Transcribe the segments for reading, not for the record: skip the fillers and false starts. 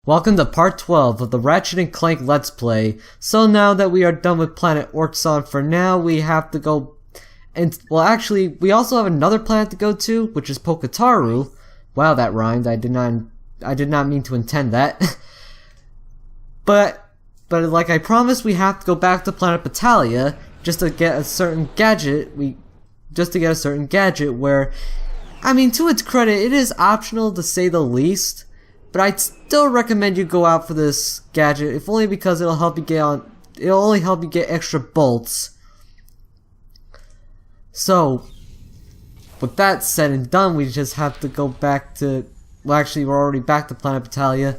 Welcome to part 12 of the Ratchet and Clank Let's Play. So now that we are done with planet Orxon for now, we have to go and, well actually, we also have another planet to go to, which is Pokataru. Wow, that rhymed. I did not mean to intend that. but like I promised, we have to go back to planet Batalia just to get a certain gadget. Where, I mean, to its credit, it is optional to say the least. But I'd still recommend you go out for this gadget, if only because it'll only help you get extra bolts. So, with that said and done, we just have to go back to, well actually we're already back to planet Batalia.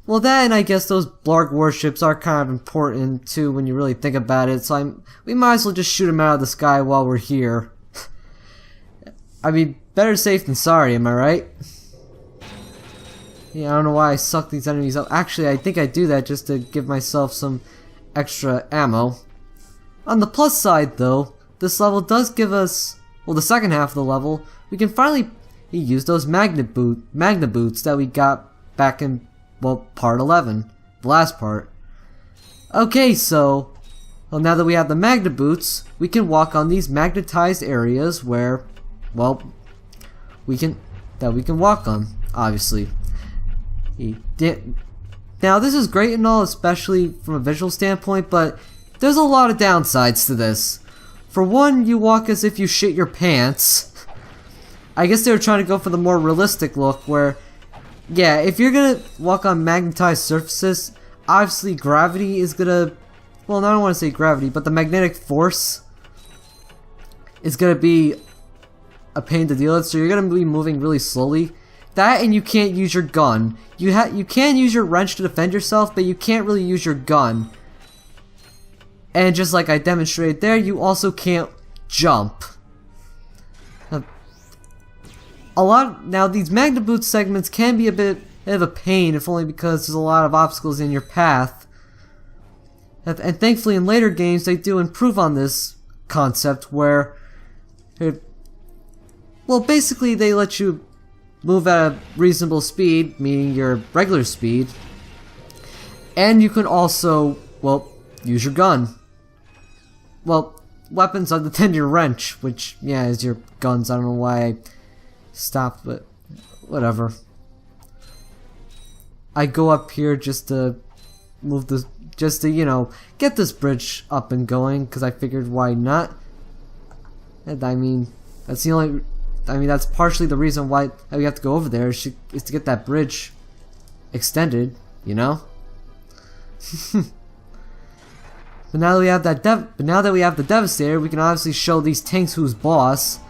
Well that, and I guess those Blarg warships are kind of important too when you really think about it, so we might as well just shoot them out of the sky while we're here. I mean, better safe than sorry, am I right? Yeah, I don't know why I suck these enemies up. Actually, I think I do that just to give myself some extra ammo. On the plus side, though, this level does give us, well, the second half of the level, we can finally use those Magna boots that we got back in, well, part 11, the last part. Okay, so, well, now that we have the Magna boots, we can walk on these magnetized areas where, well, we can walk on, obviously. Now this is great and all, especially from a visual standpoint, but there's a lot of downsides to this. For one, you walk as if you shit your pants. I guess they were trying to go for the more realistic look where, yeah, if you're gonna walk on magnetized surfaces, obviously gravity is gonna, well, I don't want to say gravity, but the magnetic force is gonna be a pain to deal with, so you're gonna be moving really slowly. That, and you can't use your gun. You can use your wrench to defend yourself, but you can't really use your gun. And just like I demonstrated there, you also can't jump. Now these Magna Boot segments can be a bit of a pain, if only because there's a lot of obstacles in your path. And thankfully in later games they do improve on this concept where, well, basically they let you move at a reasonable speed, meaning your regular speed, and you can also, well, use your gun. Well, weapons other than your wrench, which, yeah, is your guns. I don't know why I stopped, but whatever. I go up here just to move this, just to, you know, get this bridge up and going, because I figured why not. And I mean, that's partially the reason why we have to go over there is to get that bridge extended, you know. But now that we have the Devastator, we can obviously show these tanks who's boss.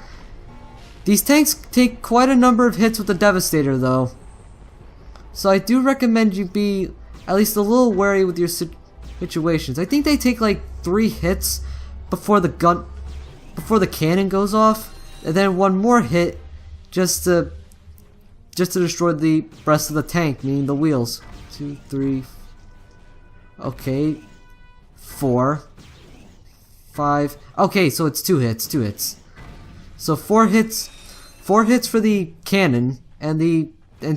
These tanks take quite a number of hits with the Devastator, though, so I do recommend you be at least a little wary with your situations. I think they take like 3 hits before the cannon goes off. And then one more hit just to destroy the rest of the tank, meaning the wheels. 2, 3, okay, 4, 5. Okay, so it's 2 hits. So 4 hits for the cannon, and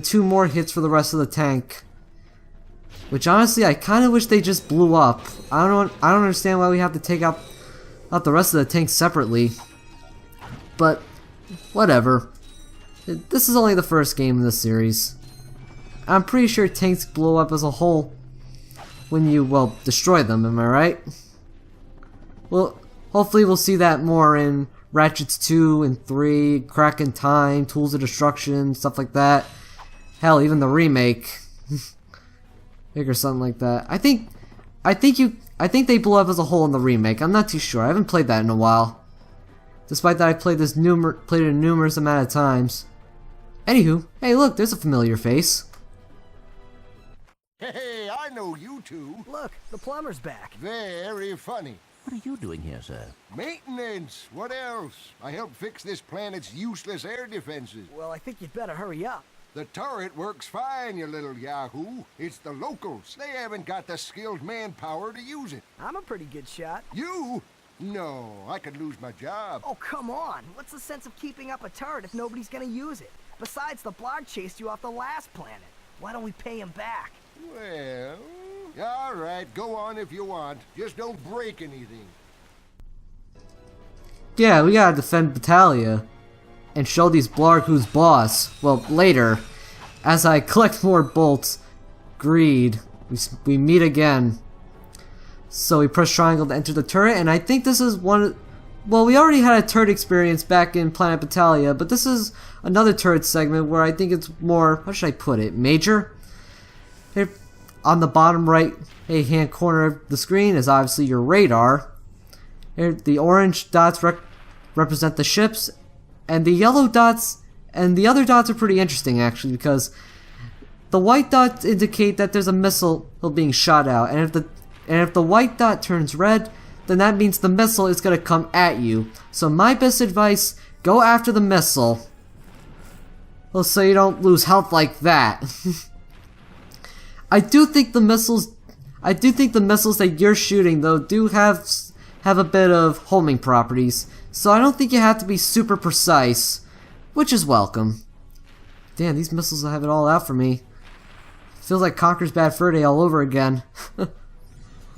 2 more hits for the rest of the tank. Which honestly, I kind of wish they just blew up. I don't understand why we have to take out the rest of the tanks separately. But, whatever. This is only the first game in this series. I'm pretty sure tanks blow up as a whole when you, well, destroy them, am I right? Well, hopefully we'll see that more in Ratchets 2 and 3, Crack in Time, Tools of Destruction, stuff like that. Hell, even the remake. Or something like that. I think they blew up as a whole in the remake. I'm not too sure. I haven't played that in a while. Despite that I played it a numerous amount of times. Anywho, hey look, there's a familiar face. Hey, I know you two. Look, the plumber's back. Very funny. What are you doing here, sir? Maintenance. What else? I helped fix this planet's useless air defenses. Well, I think you'd better hurry up. The turret works fine, you little yahoo. It's the locals. They haven't got the skilled manpower to use it. I'm a pretty good shot. You? No, I could lose my job. Oh, come on. What's the sense of keeping up a turret if nobody's gonna use it? Besides, the Blarg chased you off the last planet. Why don't we pay him back? Well, all right, go on if you want. Just don't break anything. Yeah, we gotta defend Battalia and show these Blarg who's boss. Well, later, as I collect more bolts, greed, we meet again. So we press triangle to enter the turret, and I think this is one. Well, we already had a turret experience back in Planet Battalia, but this is another turret segment where I think it's more, how should I put it, major? Here, on the bottom right hand corner of the screen is obviously your radar. Here, the orange dots represent the ships, and the yellow dots and the other dots are pretty interesting actually, because the white dots indicate that there's a missile being shot out, and if the white dot turns red, then that means the missile is going to come at you. So my best advice, go after the missile. Well, so you don't lose health like that. I do think the missiles that you're shooting though do have a bit of homing properties. So I don't think you have to be super precise, which is welcome. Damn, these missiles have it all out for me. Feels like Conker's Bad Fur Day all over again.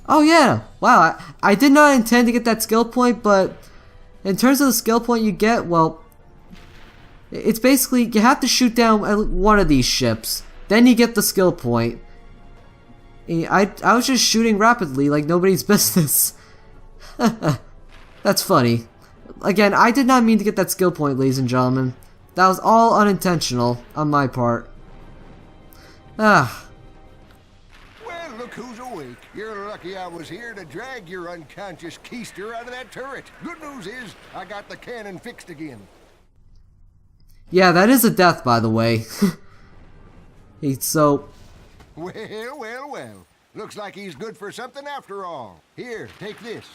Oh yeah, wow, I did not intend to get that skill point, but in terms of the skill point you get, well, it's basically, you have to shoot down one of these ships, then you get the skill point. I was just shooting rapidly like nobody's business. That's funny. Again, I did not mean to get that skill point, ladies and gentlemen. That was all unintentional on my part. Ah. Well, look who's awake. You're lucky I was here to drag your unconscious keister out of that turret. Good news is, I got the cannon fixed again. Yeah, that is a death, by the way. So... Well. Looks like he's good for something after all. Here, take this.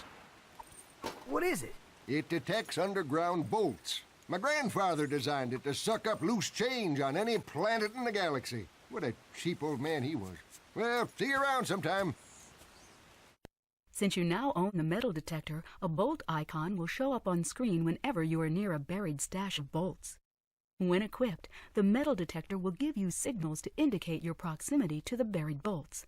What is it? It detects underground bolts. My grandfather designed it to suck up loose change on any planet in the galaxy. What a cheap old man he was. Well, see you around sometime. Since you now own the metal detector, a bolt icon will show up on screen whenever you are near a buried stash of bolts. When equipped, the metal detector will give you signals to indicate your proximity to the buried bolts.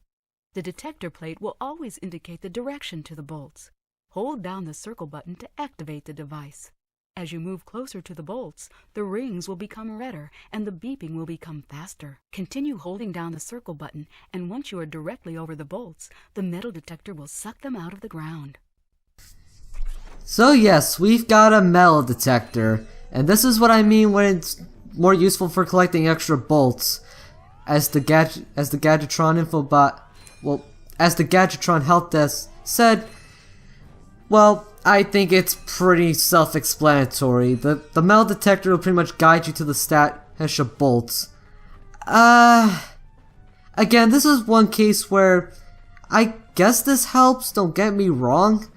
The detector plate will always indicate the direction to the bolts. Hold down the circle button to activate the device. As you move closer to the bolts, the rings will become redder and the beeping will become faster. Continue holding down the circle button, and once you are directly over the bolts, the metal detector will suck them out of the ground. So yes, we've got a metal detector, and this is what I mean when it's more useful for collecting extra bolts. As the Gadgetron infobot, well, as the Gadgetron help desk said, well, I think it's pretty self-explanatory. The metal detector will pretty much guide you to the stash of bolts. Again, this is one case where I guess this helps, don't get me wrong,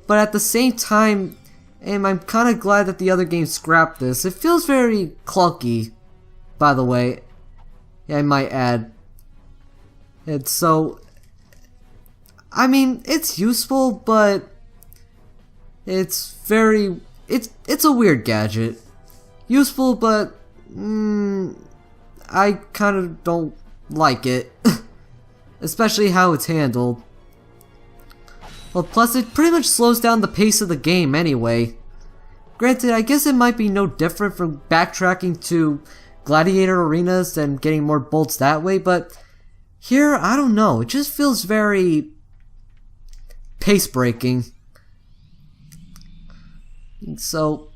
but at the same time, I'm kind of glad that the other game scrapped this. It feels very clunky, by the way, I might add. And so, I mean, it's useful, but it's a weird gadget. Useful, but I kind of don't like it. Especially how it's handled. Well, plus it pretty much slows down the pace of the game anyway. Granted, I guess it might be no different from backtracking to gladiator arenas and getting more bolts that way, but here, I don't know, it just feels very pace-breaking. So,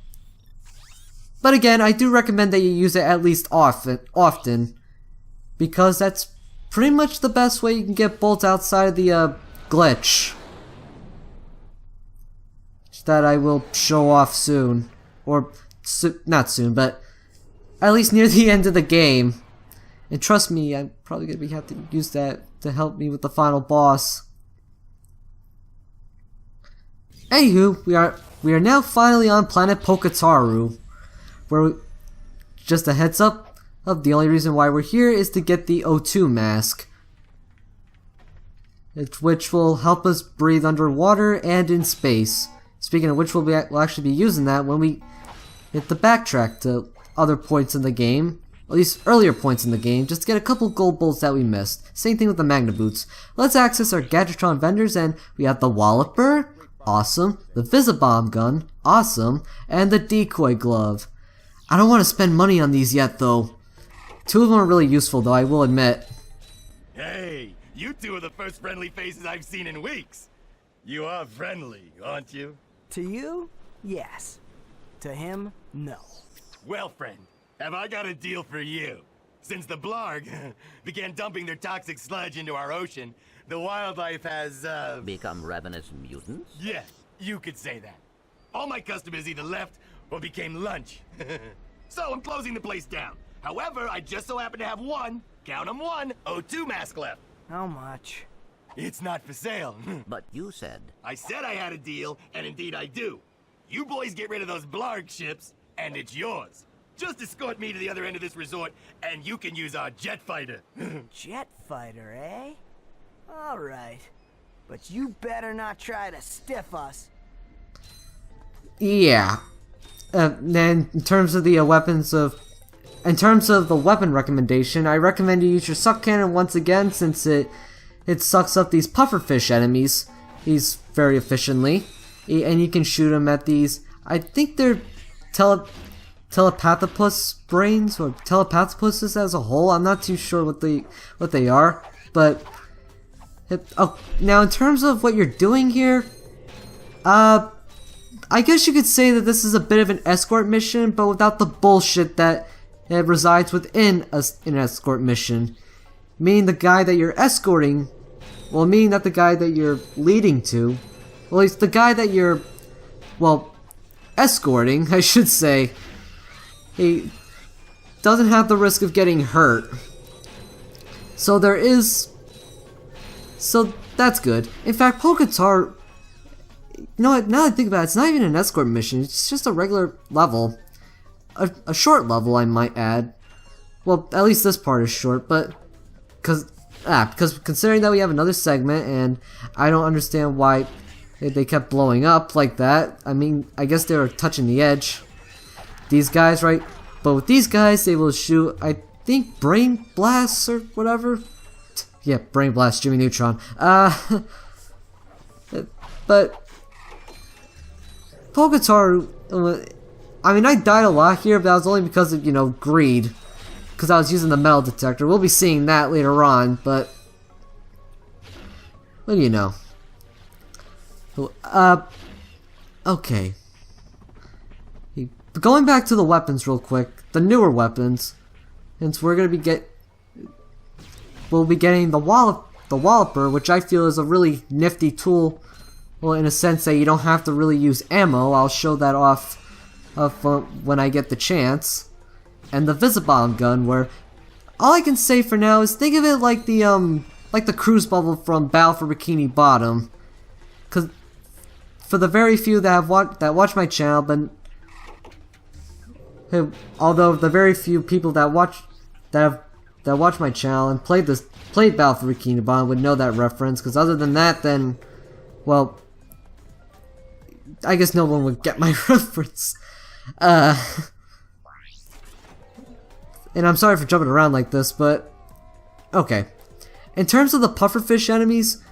but again, I do recommend that you use it at least often, because that's pretty much the best way you can get bolts outside of the glitch that I will show off soon, or not soon, but at least near the end of the game. And trust me, I'm probably gonna have to use that to help me with the final boss. Anywho, we are now finally on planet Pokataru, where just a heads up, the only reason why we're here is to get the O2 mask, which will help us breathe underwater and in space. Speaking of which, we'll actually be using that when we hit the backtrack to other points in the game, at least earlier points in the game, just to get a couple gold bolts that we missed. Same thing with the Magna Boots. Let's access our Gadgetron vendors, and we have the Walloper, awesome, the Visibomb gun, awesome, and the Decoy Glove. I don't want to spend money on these yet, though. Two of them are really useful, though, I will admit. Hey, you two are the first friendly faces I've seen in weeks. You are friendly, aren't you? To you, yes. To him, no. Well, friend, have I got a deal for you? Since the Blarg began dumping their toxic sludge into our ocean, the wildlife has, Become ravenous mutants? yeah, you could say that. All my customers either left or became lunch. So I'm closing the place down. However, I just so happen to have one, count 'em one, O2 mask left. How much? It's not for sale. But you said... I said I had a deal, and indeed I do. You boys get rid of those Blarg ships, and it's yours. Just escort me to the other end of this resort, and you can use our jet fighter. Jet fighter, eh? Alright. But you better not try to stiff us. Yeah. Then, in terms of the in terms of the weapon recommendation, I recommend you use your suck cannon once again, since it sucks up these pufferfish enemies these very efficiently, and you can shoot them at these. I think they're telepathopus brains or telepathopusses as a whole. I'm not too sure what they are, but now in terms of what you're doing here, I guess you could say that this is a bit of an escort mission, but without the bullshit that resides within an escort mission. Meaning the guy that you're escorting, well, meaning that the guy that you're leading to, well, at least the guy that you're, well, escorting, I should say, he doesn't have the risk of getting hurt. So that's good. In fact, Polkatar, you know what, now that I think about it, it's not even an escort mission, it's just a regular level. A short level, I might add. Well, at least this part is short, but because considering that we have another segment, and I don't understand why they kept blowing up like that. I mean, I guess they were touching the edge. These guys, right? But with these guys, they will shoot, I think, brain blasts or whatever. Yeah, brain blast, Jimmy Neutron. But Polkataru, I mean, I died a lot here, but that was only because of, greed. Because I was using the metal detector. We'll be seeing that later on, but what do you know? Okay. Going back to the weapons real quick, the newer weapons, since we'll be getting the Walloper, which I feel is a really nifty tool. Well, in a sense that you don't have to really use ammo. I'll show that off when I get the chance. And the Visibomb gun, where all I can say for now is think of it like the cruise bubble from Battle for Bikini Bottom. Cause for the very few that watch my channel, but although the very few people that watch my channel and played Battle for Bikini Bottom would know that reference. Because other than that, then, well, I guess no one would get my reference. And I'm sorry for jumping around like this, but okay. In terms of the pufferfish enemies,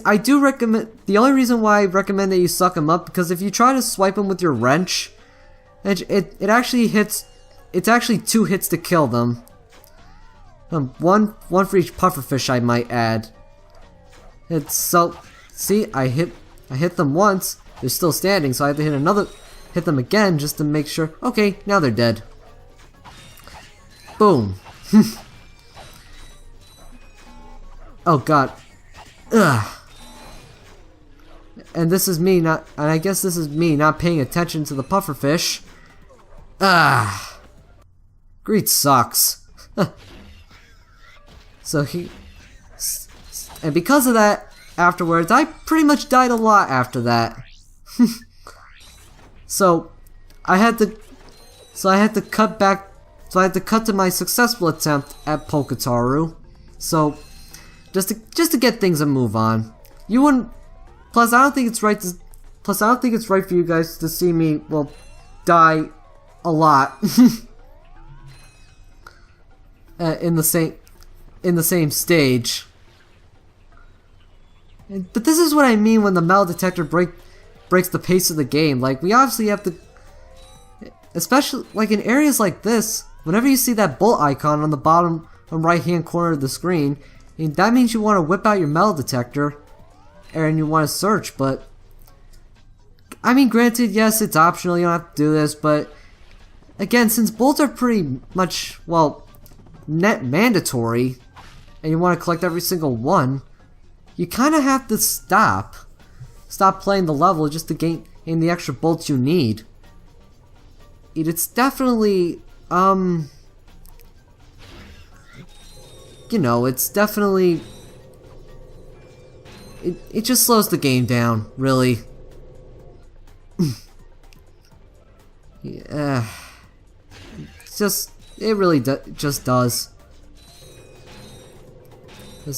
I do recommend. The only reason why I recommend that you suck them up, because if you try to swipe them with your wrench, it actually hits. It's actually 2 hits to kill them. One for each pufferfish, I might add. It's so. See, I hit them once. They're still standing, so I have to hit them again just to make sure. Okay, now they're dead. Boom. Oh god. Ugh. And I guess this is me not paying attention to the pufferfish. Ah. Greed sucks. And because of that, afterwards, I pretty much died a lot after that. So I had to cut to my successful attempt at Polkataru. So just to get things a move on. You wouldn't. Plus, I don't think it's right for you guys to see me, well, die a lot. in the same stage. But this is what I mean when the metal detector breaks the pace of the game. Like, we obviously have to, especially like in areas like this, whenever you see that bolt icon on the bottom right hand corner of the screen, that means you want to whip out your metal detector and you want to search. But I mean, granted, yes, it's optional, you don't have to do this, but again, since bolts are pretty much, well, net mandatory, and you want to collect every single one, you kind of have to stop playing the level just to gain the extra bolts you need. It's definitely, you know, it's definitely, it just slows the game down, really. Yeah, it really just does.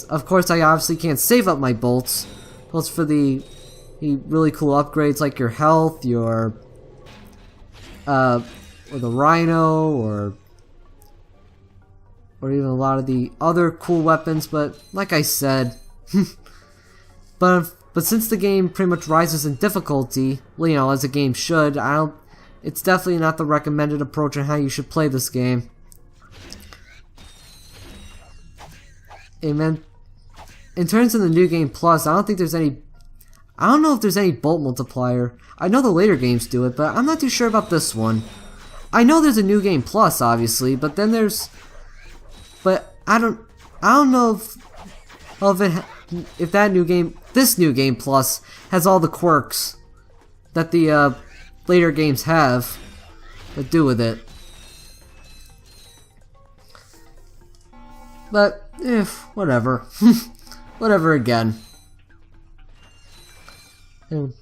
Of course, I obviously can't save up my bolts for the really cool upgrades like your health, or the rhino, or even a lot of the other cool weapons. But like I said, but since the game pretty much rises in difficulty, you know, as a game should, it's definitely not the recommended approach on how you should play this game. Amen. In terms of the New Game Plus, I don't know if there's any bolt multiplier. I know the later games do it, but I'm not too sure about this one. I know there's a New Game Plus, obviously, but then but I don't know if this New Game Plus has all the quirks that the later games have that do with it. But whatever. Whatever again. And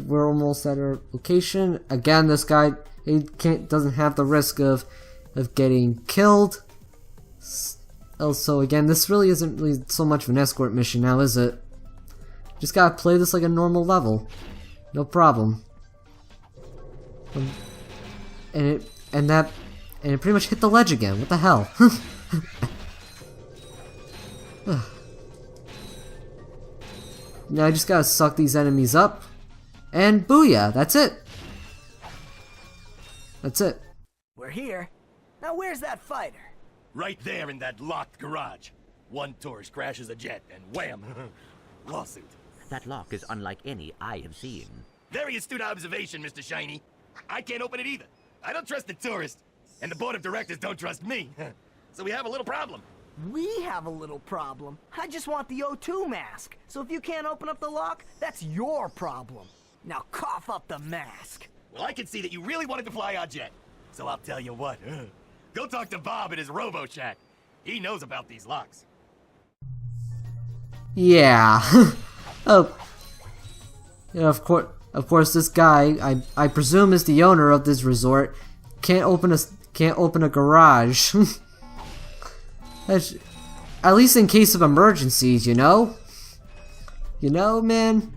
we're almost at our location. Again, this guy doesn't have the risk of getting killed. Also, again, this really isn't really so much of an escort mission now, is it? Just gotta play this like a normal level. No problem. And it pretty much hit the ledge again. What the hell? Now I just gotta suck these enemies up, and booyah, that's it. That's it. We're here. Now where's that fighter? Right there in that locked garage. One tourist crashes a jet, and wham! Lawsuit. That lock is unlike any I have seen. Very astute observation, Mr. Shiny. I can't open it either. I don't trust the tourist, and the board of directors don't trust me. So we have a little problem. We have a little problem. I just want the O2 mask. So if you can't open up the lock, that's your problem. Now cough up the mask. Well, I can see that you really wanted to fly our jet. So I'll tell you what. Go talk to Bob at his Robo-Shack. He knows about these locks. Yeah. Oh. Yeah, of course, this guy, I presume, is the owner of this resort. Can't open a garage. At least in case of emergencies, you know? You know, man?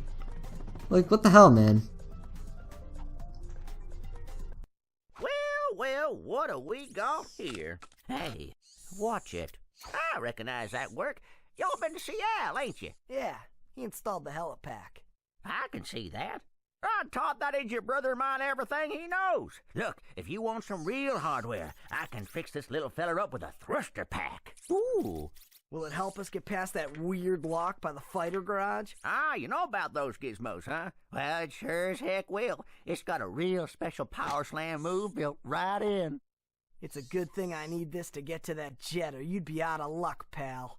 Like, what the hell, man? Well, what have we got here? Hey, watch it. I recognize that work. Y'all been to Seattle, ain't you? Yeah, he installed the helipack. I can see that. I taught that idiot brother of mine everything he knows. Look, if you want some real hardware, I can fix this little feller up with a thruster pack. Ooh. Will it help us get past that weird lock by the fighter garage? Ah, you know about those gizmos, huh? Well, it sure as heck will. It's got a real special power slam move built right in. It's a good thing I need this to get to that jet, or you'd be out of luck, pal.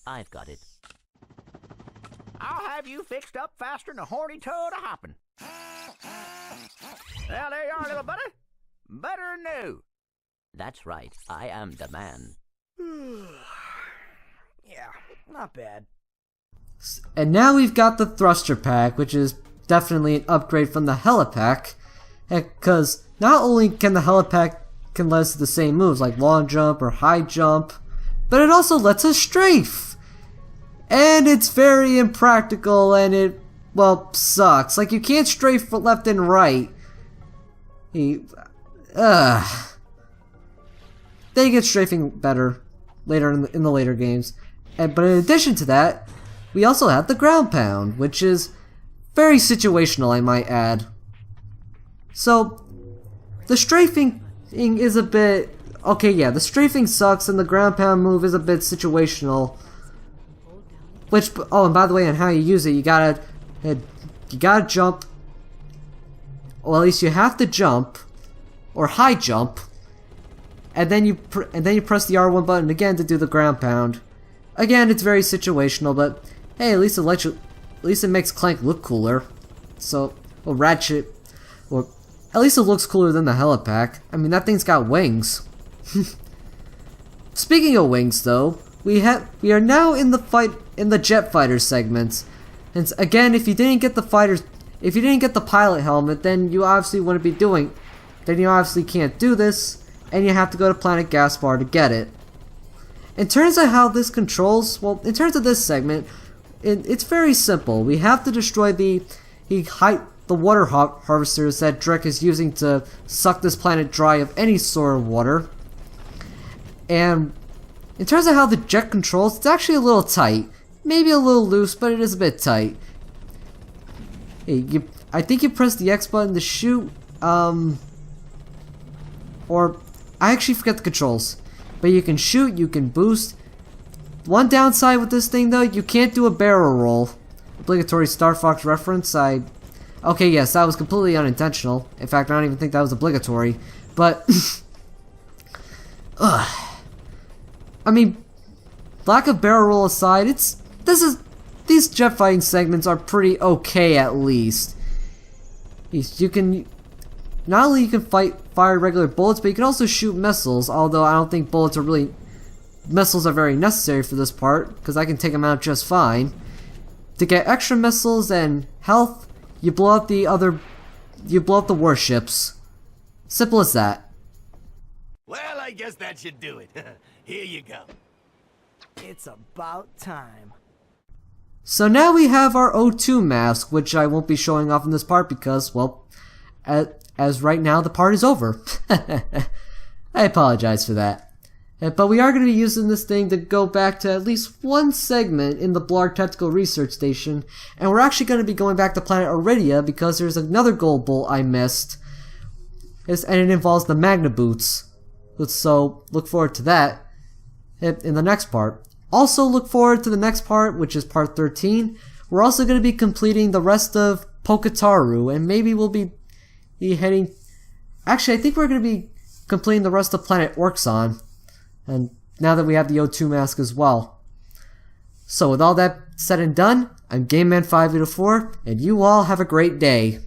I've got it. I'll have you fixed up faster than a horny toad a-hoppin'. Well, there you are, little buddy. Better than new. That's right. I am the man. Yeah, not bad. And now we've got the thruster pack, which is definitely an upgrade from the helipack. Because not only can the helipack let us do the same moves like long jump or high jump, but it also lets us strafe. And it's very impractical, and it, well, sucks. Like, you can't strafe left and right. They get strafing better later in the later games. But in addition to that, we also have the ground pound, which is very situational, I might add. So, the strafing is a bit... Okay, yeah, the strafing sucks and the ground pound move is a bit situational. Which, oh, and by the way, on how you use it, you gotta jump. Well, at least you have to jump, or high jump, and then you press the R1 button again to do the ground pound. Again, it's very situational, but hey, at least it makes Clank look cooler. So, well, Ratchet, or at least it looks cooler than the helipack. I mean, that thing's got wings. Speaking of wings, though, we are now in the jet fighter segments. And again, if you didn't get the pilot helmet, then you obviously wouldn't be doing. Then you obviously can't do this, and you have to go to Planet Gaspar to get it. In terms of how this controls, well, in terms of this segment, it's very simple. We have to destroy the water harvesters that Drek is using to suck this planet dry of any sort of water. And in terms of how the jet controls, it's actually a little tight. Maybe a little loose, but it is a bit tight. I think you press the X button to shoot, or I actually forget the controls. But you can shoot, you can boost. One downside with this thing though, you can't do a barrel roll. Obligatory Star Fox reference, okay, yes, that was completely unintentional. In fact, I don't even think that was obligatory. But, I mean, lack of barrel roll aside, these jet fighting segments are pretty okay at least. You can, not only you can fire regular bullets, but you can also shoot missiles, although I don't think missiles are very necessary for this part, because I can take them out just fine. To get extra missiles and health, you blow up the warships. Simple as that. Well, I guess that should do it. Here you go. It's about time. So now we have our O2 mask, which I won't be showing off in this part because, well, as right now the part is over. I apologize for that. But we are going to be using this thing to go back to at least one segment in the Blarg Tactical Research Station, and we're actually going to be going back to Planet Iridia because there's another gold bolt I missed, and it involves the Magna Boots. So look forward to that in the next part. Also look forward to the next part, which is part 13. We're also going to be completing the rest of Pokataru, and maybe we'll be heading... Actually, I think we're going to be completing the rest of Planet Orxon. And now that we have the O2 mask as well. So with all that said and done, I'm GameMan584, and you all have a great day.